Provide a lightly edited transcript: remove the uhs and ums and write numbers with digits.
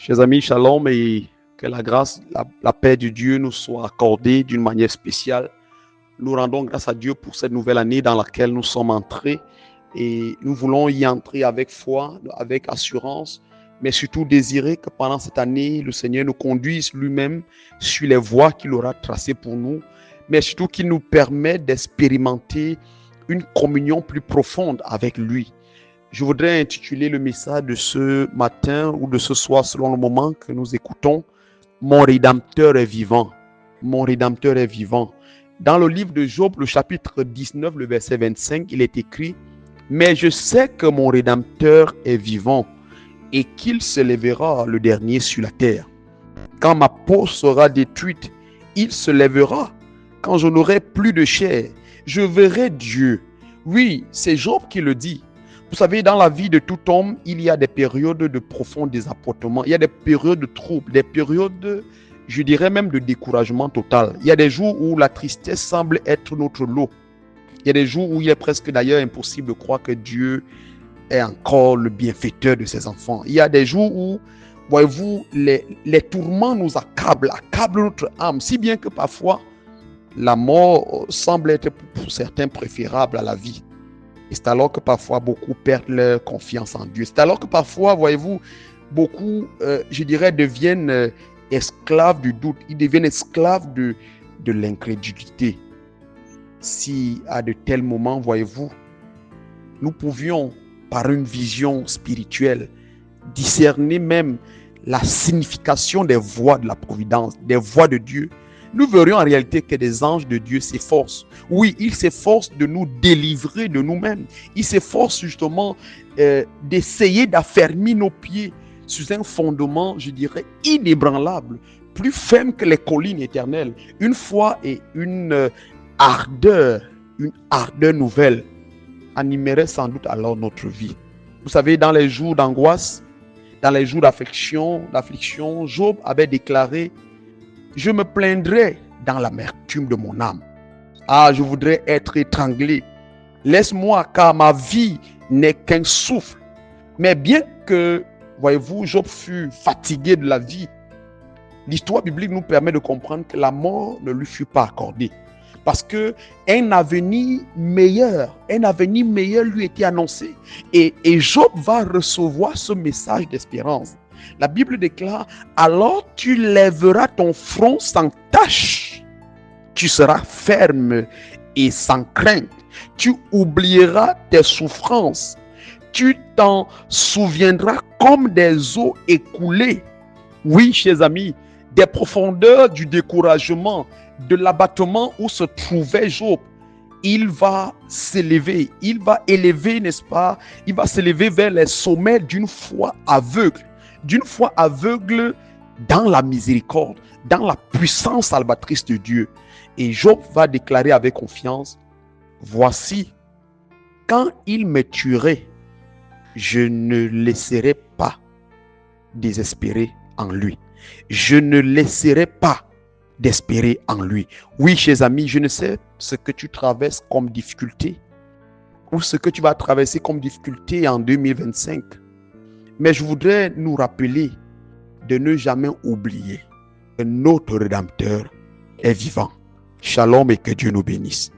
Chers amis, shalom et que la grâce, la paix de Dieu nous soit accordée d'une manière spéciale. Nous rendons grâce à Dieu pour cette nouvelle année dans laquelle nous sommes entrés et nous voulons y entrer avec foi, avec assurance, mais surtout désirer que pendant cette année, le Seigneur nous conduise lui-même sur les voies qu'il aura tracées pour nous, mais surtout qu'il nous permette d'expérimenter une communion plus profonde avec lui. Je voudrais intituler le message de ce matin ou de ce soir selon le moment que nous écoutons « Mon Rédempteur est vivant ». Mon Rédempteur est vivant. Dans le livre de Job, le chapitre 19, le verset 25, il est écrit « Mais je sais que mon Rédempteur est vivant et qu'il se lèvera le dernier sur la terre. Quand ma peau sera détruite, il se lèvera. Quand je n'aurai plus de chair, je verrai Dieu. » Oui, c'est Job qui le dit. Vous savez, dans la vie de tout homme, il y a des périodes de profond désappointement. Il y a des périodes de troubles, des périodes, je dirais même de découragement total. Il y a des jours où la tristesse semble être notre lot. Il y a des jours où il est presque d'ailleurs impossible de croire que Dieu est encore le bienfaiteur de ses enfants. Il y a des jours où, voyez-vous, les tourments nous accablent notre âme, si bien que parfois, la mort semble être pour certains préférable à la vie. Et c'est alors que parfois beaucoup perdent leur confiance en Dieu. C'est alors que parfois, voyez-vous, beaucoup, je dirais, deviennent esclaves du doute. Ils deviennent esclaves de l'incrédulité. Si à de tels moments, voyez-vous, nous pouvions, par une vision spirituelle, discerner même la signification des voies de la providence, des voies de Dieu, nous verrions en réalité que des anges de Dieu s'efforcent. Oui, ils s'efforcent de nous délivrer de nous-mêmes. Ils s'efforcent justement d'essayer d'affermir nos pieds sur un fondement, je dirais, inébranlable, plus ferme que les collines éternelles. Une foi et une ardeur nouvelle animerait sans doute alors notre vie. Vous savez, dans les jours d'angoisse, dans les jours d'affliction, Job avait déclaré: je me plaindrai dans l'amertume de mon âme. Ah, je voudrais être étranglé. Laisse-moi, car ma vie n'est qu'un souffle. Mais bien que, voyez-vous, Job fut fatigué de la vie, l'histoire biblique nous permet de comprendre que la mort ne lui fut pas accordée. Parce qu'un avenir meilleur lui était annoncé. Et Job va recevoir ce message d'espérance. La Bible déclare: alors tu lèveras ton front sans tache, tu seras ferme et sans crainte, tu oublieras tes souffrances, tu t'en souviendras comme des eaux écoulées. Oui, chers amis, des profondeurs du découragement, de l'abattement où se trouvait Job, il va s'élever, il va élever, n'est-ce pas, il va s'élever vers les sommets d'une foi aveugle. D'une foi aveugle dans la miséricorde, dans la puissance salvatrice de Dieu. Et Job va déclarer avec confiance: voici, quand il me tuerait, je ne laisserai pas désespérer en lui. Je ne laisserai pas d'espérer en lui. Oui, chers amis, je ne sais ce que tu traverses comme difficulté ou ce que tu vas traverser comme difficulté en 2025. Mais je voudrais nous rappeler de ne jamais oublier que notre Rédempteur est vivant. Shalom et que Dieu nous bénisse.